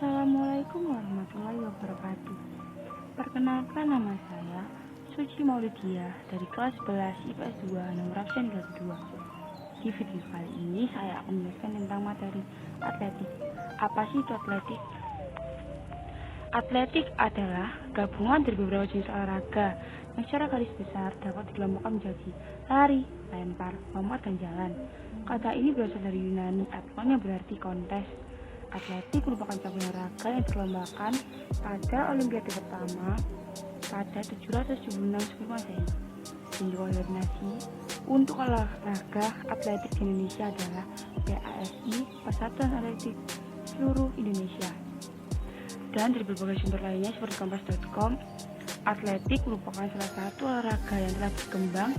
Assalamualaikum warahmatullahi wabarakatuh. Perkenalkan, nama saya Suci Maulidia dari kelas 11 IPS 2 nomor absen 22. Di video kali ini saya akan menjelaskan tentang materi atletik. Apa sih itu atletik? Atletik adalah gabungan dari beberapa jenis olahraga yang secara garis besar dapat dikelompokkan menjadi lari, lempar, lompat, dan jalan. Kata ini berasal dari Yunani, artinya berarti kontes. Atletik merupakan cabang olahraga yang dilombakan pada Olimpiade pertama pada 776 sebelum Masehi. Induk koordinasi untuk olahraga atletik di Indonesia adalah PASI, Persatuan Atletik Seluruh Indonesia. Dan dari berbagai sumber lainnya seperti kompas.com, atletik merupakan salah satu olahraga yang telah berkembang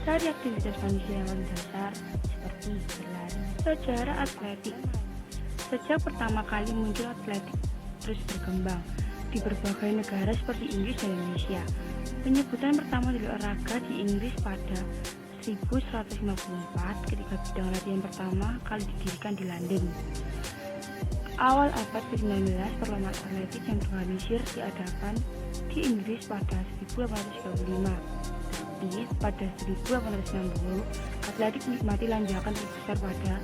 dari aktivitas manusia yang paling dasar seperti berlari. Sejarah atletik. Sejak pertama kali muncul atletik terus berkembang di berbagai negara seperti Inggris dan Indonesia. Penyebutan pertama dari olahraga di Inggris pada 1154 ketika bidang latihan pertama kali didirikan di London. Awal abad ke-19, perlombaan atletik yang terorganisir diadakan di Inggris pada 1835. Tapi pada 1860, atletik menikmati lonjakan terbesar pada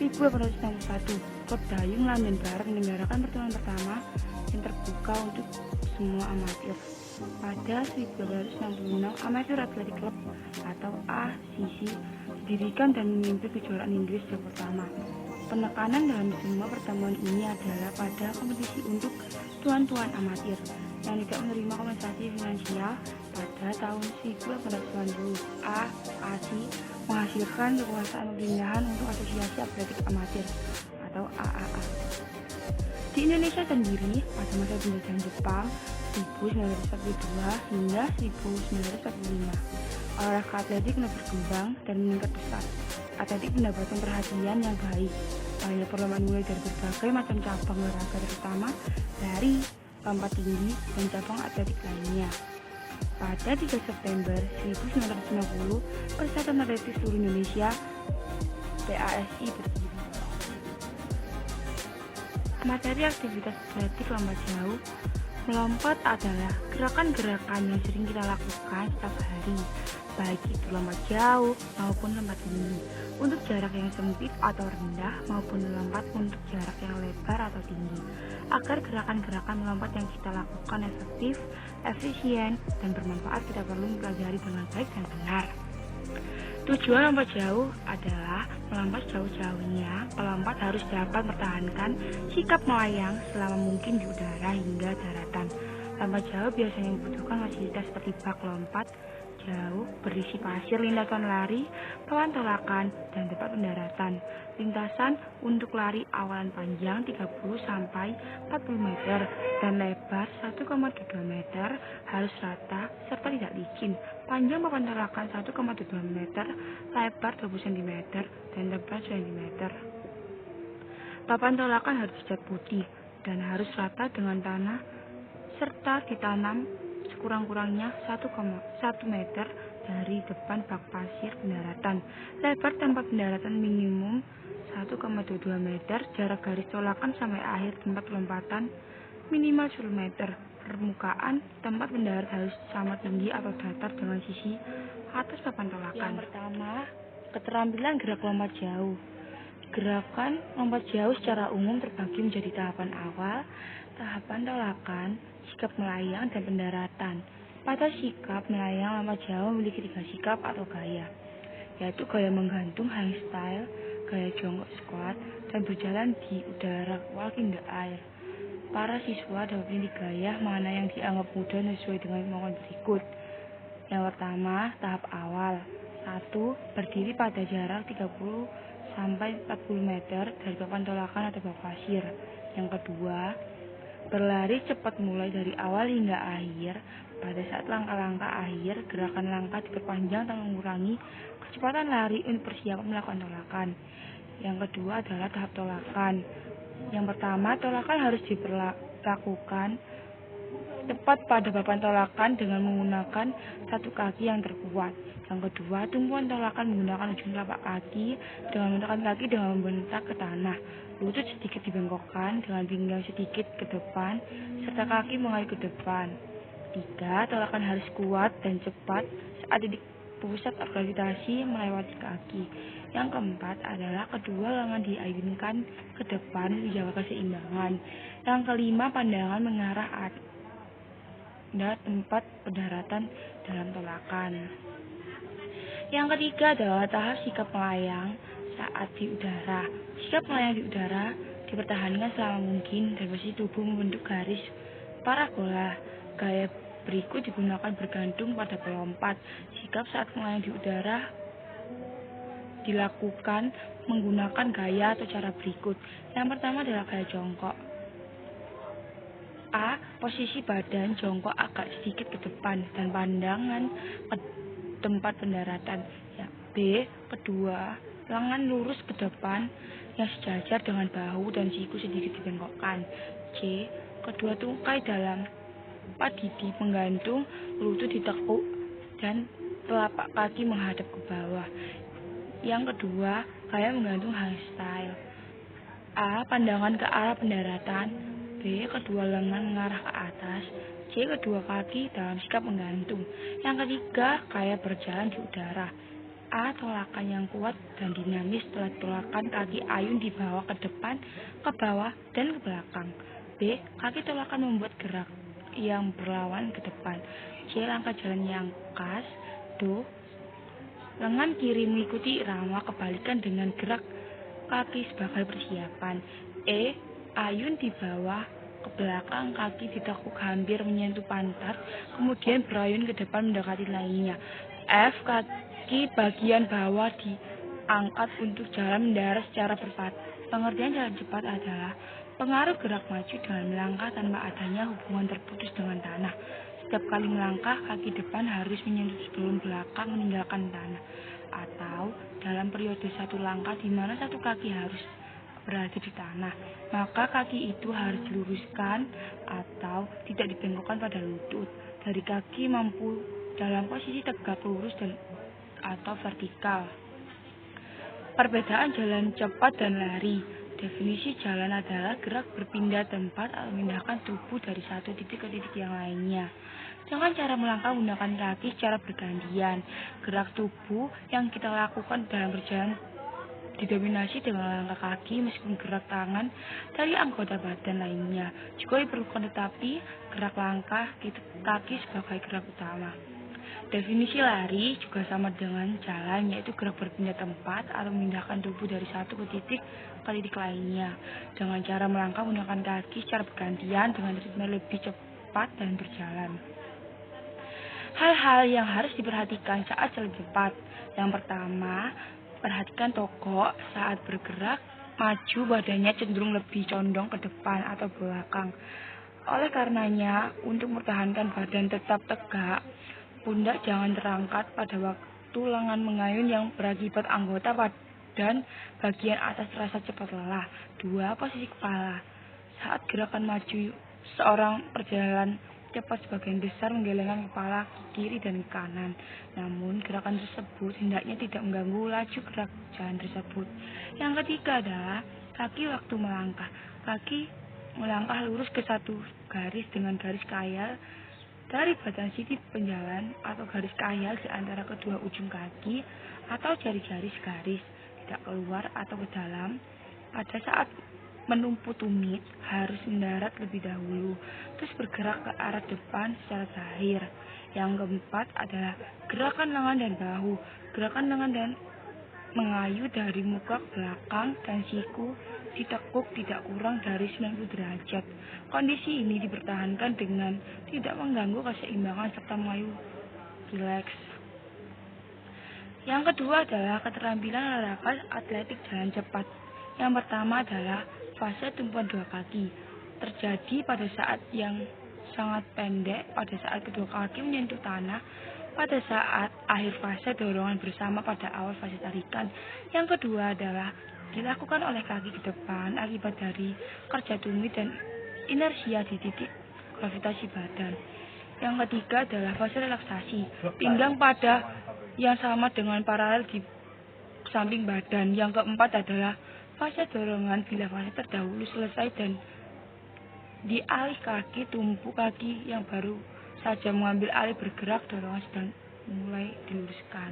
1861. Klub dayung London Bar menyelenggarakan pertemuan pertama yang terbuka untuk semua amatir. Pada 1866, Amateur Athletic Club atau ACC didirikan dan memimpin kejuaraan Inggris yang pertama. Penekanan dalam semua pertemuan ini adalah pada kompetisi untuk tuan-tuan amatir yang tidak menerima kompensasi finansial. Pada tahun 1890, AAC menghasilkan kekuasaan pemerintahan untuk Asosiasi Atletik Amatir atau AAA. Di Indonesia sendiri, pada masa penjajahan Jepang 1942 hingga 1945, olahraga atletik mulai berkembang dan meningkat pesat. Atletik mendapatkan perhatian yang baik. Banyak perlombaan mulai dari berbagai macam cabang olahraga, terutama dari lompat tinggi dan cabang atletik lainnya. Pada 3 September 1950, Persatuan Atletik Seluruh Indonesia (PASI) berdiri. Materi aktivitas atletik lompat jauh. Melompat adalah gerakan-gerakan yang sering kita lakukan setiap hari, baik itu lompat jauh maupun lompat tinggi, untuk jarak yang sempit atau rendah maupun melompat untuk jarak yang lebar atau tinggi, agar gerakan-gerakan melompat yang kita lakukan efektif, efisien, dan bermanfaat. Kita perlu mempelajari dengan baik dan benar. Tujuan lompat jauh adalah melompat jauh-jauhnya. Pelompat harus dapat mempertahankan sikap melayang selama mungkin di udara hingga daratan. Lompat jauh biasanya membutuhkan fasilitas seperti bak lompat jauh berisi pasir, lintasan lari, papan tolakan, dan tempat pendaratan. Lintasan untuk lari awalan panjang 30-40 meter dan lebar 1,2 meter, harus rata serta tidak licin. Panjang papan tolakan 1,2 meter, lebar 20 cm, dan tebal cm. Papan tolakan harus dicat putih dan harus rata dengan tanah serta ditanam sekurang-kurangnya 1 meter dari depan bak pasir pendaratan. Lebar tempat pendaratan minimum 1,22 meter. Jarak garis tolakan sampai akhir tempat lompatan minimal 10 meter. Permukaan tempat mendarat harus sama tinggi atau datar dengan sisi atas papan tolakan. Yang pertama, keterampilan gerak lompat jauh. Gerakan lompat jauh secara umum terbagi menjadi tahapan awal, tahapan tolakan, sikap melayang, dan pendaratan. Pada sikap melayang, lompat jauh memiliki 3 sikap atau gaya, yaitu gaya menggantung hang style, gaya jongkok squat, dan berjalan di udara walking the air. Para siswa dapat memilih gaya mana yang dianggap mudah sesuai dengan kemampuan berikut. Yang pertama, tahap awal. 1. Berdiri pada jarak 30-40 meter dari papan tolakan atau bak pasir. Yang kedua, berlari cepat mulai dari awal hingga akhir. Pada saat langkah-langkah akhir, gerakan langkah diperpanjang dan mengurangi kecepatan lari untuk persiapan melakukan tolakan. Yang kedua adalah tahap tolakan. Yang pertama, tolakan harus dilakukan tepat pada papan tolakan dengan menggunakan satu kaki yang terkuat. Yang kedua, tumpuan tolakan menggunakan ujung telapak kaki dengan menekan kaki dengan membentak ke tanah. Lutut sedikit dibengkokkan dengan pinggang sedikit ke depan, serta kaki mengayu ke depan. 3. Tolakan harus kuat dan cepat saat titik pusat gravitasi melewati kaki. Yang keempat adalah kedua lengan diayunkan ke depan menjaga keseimbangan. Yang kelima, pandangan mengarah pada tempat pendaratan dalam tolakan. Yang ketiga adalah tahap sikap melayang saat di udara. Sikap melayang di udara dipertahankan selama mungkin dan posisi tubuh membentuk garis parabola. Gaya berikut digunakan bergantung pada pelompat. Sikap saat melayang di udara dilakukan menggunakan gaya atau cara berikut. Yang pertama adalah gaya jongkok. A. Posisi badan jongkok agak sedikit ke depan dan pandangan ke tempat pendaratan. Ya. B. Kedua, lengan lurus ke depan yang sejajar dengan bahu dan siku sedikit dibengkokkan. C. Kedua tungkai dalam padidi menggantung, lutut ditekuk dan telapak kaki menghadap ke bawah. Yang kedua, gaya menggantung hangstyle. A. Pandangan ke arah pendaratan. B. Kedua lengan mengarah ke atas. C. Kedua kaki dalam sikap menggantung. Yang ketiga, gaya berjalan di udara. A. Tolakan yang kuat dan dinamis setelah tolakan kaki ayun di bawah ke depan, ke bawah, dan ke belakang. B. Kaki tolakan membuat gerak yang berlawan ke depan. C. Langkah jalan yang khas. D. Lengan kiri mengikuti irama kebalikan dengan gerak kaki sebagai persiapan. E. Ayun di bawah ke belakang, kaki ditekuk hampir menyentuh pantat, kemudian berayun ke depan mendekati lainnya. F. Kaki bagian bawah diangkat untuk jalan mendarat secara berpat. Pengertian jalan cepat adalah pengaruh gerak maju dengan melangkah tanpa adanya hubungan terputus dengan tanah. Setiap kali melangkah, kaki depan harus menyentuh sebelum belakang meninggalkan tanah. Atau dalam periode satu langkah di mana satu kaki harus berada di tanah, maka kaki itu harus diluruskan atau tidak dibengkokkan pada lutut. Dari kaki mampu dalam posisi tegak lurus dan atau vertikal. Perbedaan jalan cepat dan lari. Definisi jalan adalah gerak berpindah tempat atau memindahkan tubuh dari satu titik ke titik yang lainnya. Dengan cara melangkah menggunakan kaki secara bergantian. Gerak tubuh yang kita lakukan dalam berjalan didominasi dengan langkah kaki meskipun gerak tangan dari anggota badan lainnya juga diperlukan, tetapi gerak langkah kaki sebagai gerak utama. Definisi lari juga sama dengan jalan, yaitu gerak berpindah tempat atau memindahkan tubuh dari satu ke titik lainnya dengan cara melangkah menggunakan kaki secara bergantian dengan ritme lebih cepat dan berjalan. Hal-hal yang harus diperhatikan saat jalan cepat. Yang pertama, perhatikan tokok saat bergerak maju, badannya cenderung lebih condong ke depan atau belakang. Oleh karenanya, untuk mempertahankan badan tetap tegak, pundak jangan terangkat pada waktu lengan mengayun yang berakibat anggota badan bagian atas terasa cepat lelah. 2. Posisi kepala. Saat gerakan maju, seorang berjalan cepat sebagian besar menggelengkan kepala ke kiri dan ke kanan. Namun, gerakan tersebut hendaknya tidak mengganggu laju gerak jalan tersebut. Yang ketiga adalah kaki waktu melangkah. Kaki melangkah lurus ke satu garis dengan garis kayal dari batang sisi penjalan atau garis kayal di antara kedua ujung kaki atau jari-jari garis, tidak keluar atau ke dalam. Pada saat menumpu tumit harus mendarat lebih dahulu, terus bergerak ke arah depan secara zahir. Yang keempat adalah gerakan lengan dan bahu. Gerakan lengan dan mengayu dari muka ke belakang dan siku ditekuk tidak kurang dari 90 derajat. Kondisi ini dipertahankan dengan tidak mengganggu keseimbangan serta mengayu rileks. Yang kedua adalah keterampilan olahraga atletik jalan cepat. Yang pertama adalah fase tumpuan dua kaki. Terjadi pada saat yang sangat pendek, pada saat kedua kaki menyentuh tanah, pada saat akhir fase dorongan bersama pada awal fase tarikan. Yang kedua adalah dilakukan oleh kaki ke depan akibat dari kerja tumit dan inersia di titik gravitasi badan. Yang ketiga adalah fase relaksasi, pinggang pada yang sama dengan paralel di samping badan. Yang keempat adalah fase dorongan bila fase terdahulu selesai dan di alih kaki tumpu kaki yang baru saja mengambil alih bergerak, dorongan sedang mulai diluruskan.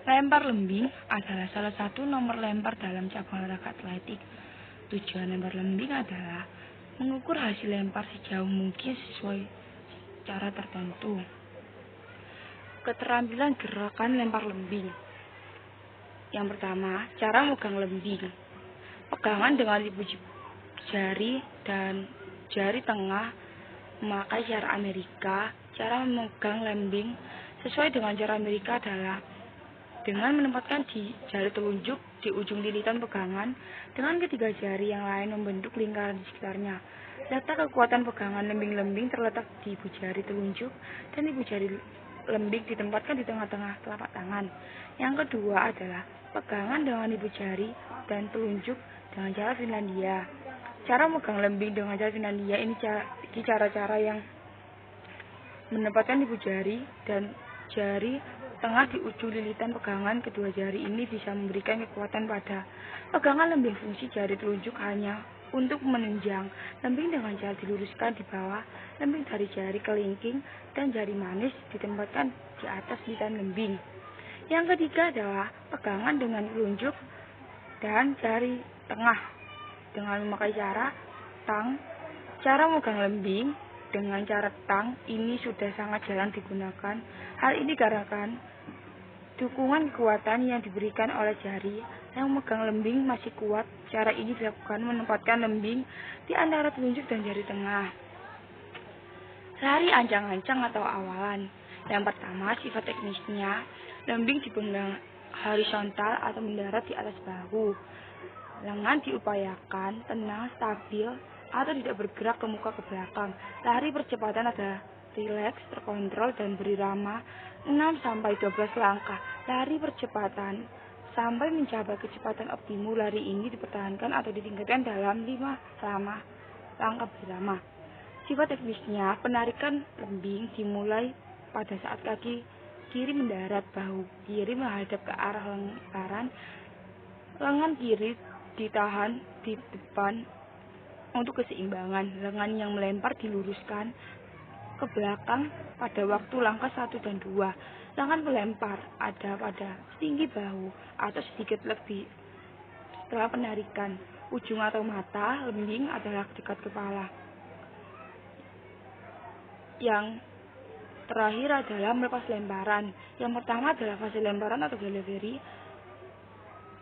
Lempar lembing adalah salah satu nomor lempar dalam cabang olahraga atletik. Tujuan lempar lembing adalah mengukur hasil lempar sejauh mungkin sesuai cara tertentu. Keterampilan gerakan lempar lembing. Yang pertama, cara megang lembing. Pegangan dengan ibu jari dan jari tengah memakai cara Amerika. Cara memegang lembing sesuai dengan cara Amerika adalah dengan menempatkan di jari telunjuk di ujung lilitan pegangan, dengan ketiga jari yang lain membentuk lingkaran di sekitarnya. Letak kekuatan pegangan lembing-lembing terletak di ibu jari telunjuk dan ibu jari lembing ditempatkan di tengah-tengah telapak tangan. Yang kedua adalah pegangan dengan ibu jari dan telunjuk dengan cara Finlandia. Cara megang lembing dengan cara Finlandia ini cara-cara yang menempatkan ibu jari dan jari tengah di ujung lilitan pegangan. Kedua jari ini bisa memberikan kekuatan pada pegangan lembing. Fungsi jari telunjuk hanya untuk menunjang lembing dengan cara diluruskan di bawah lembing dari jari kelingking, dan jari manis ditempatkan di atas lilitan lembing. Yang ketiga adalah pegangan dengan telunjuk dan jari tengah dengan memakai cara tang. Cara memegang lembing dengan cara tang ini sudah sangat jarang digunakan. Hal ini dikarenakan dukungan kekuatan yang diberikan oleh jari yang memegang lembing masih kuat. Cara ini dilakukan menempatkan lembing di antara telunjuk dan jari tengah. Lari ancang-ancang atau awalan. Yang pertama, sifat teknisnya, lembing dipenggang horizontal atau mendarat di atas bahu. Lengan diupayakan tenang, stabil, atau tidak bergerak ke muka ke belakang. Lari percepatan adalah rileks, terkontrol, dan berirama 6-12 langkah. Lari percepatan sampai mencapai kecepatan optimum. Lari ini dipertahankan atau ditingkatkan dalam 5 langkah berirama. Sifat teknisnya, penarikan lembing dimulai pada saat kaki kiri mendarat, bahu kiri menghadap ke arah lingkaran, lengan kiri ditahan di depan untuk keseimbangan. Lengan yang melempar diluruskan ke belakang pada waktu langkah 1 dan 2. Lengan melempar ada pada tinggi bahu atau sedikit lebih setelah penarikan. Ujung atau mata lembing adalah dekat kepala. Yang terakhir adalah melepas lemparan. Yang pertama adalah fase lemparan atau delivery.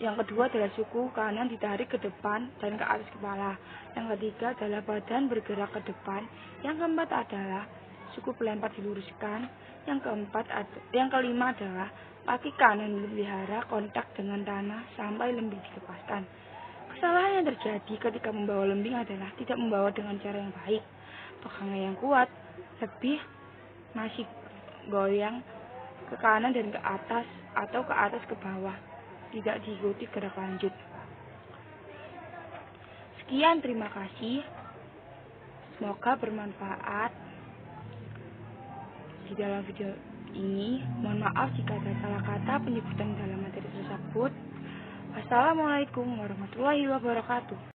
Yang kedua adalah suku kanan ditarik ke depan dan ke atas kepala. Yang ketiga adalah badan bergerak ke depan. Yang keempat adalah suku pelempar diluruskan. Yang kelima adalah kaki kanan memelihara kontak dengan tanah sampai lembing dilepaskan. Kesalahan yang terjadi ketika membawa lembing adalah tidak membawa dengan cara yang baik. Pegangan yang kuat, lebih masih goyang ke kanan dan ke atas atau ke atas ke bawah, tidak diikuti gerak lanjut. Sekian, terima kasih. Semoga bermanfaat di dalam video ini. Mohon maaf jika ada salah kata penyebutan dalam materi tersebut. Wassalamualaikum warahmatullahi wabarakatuh.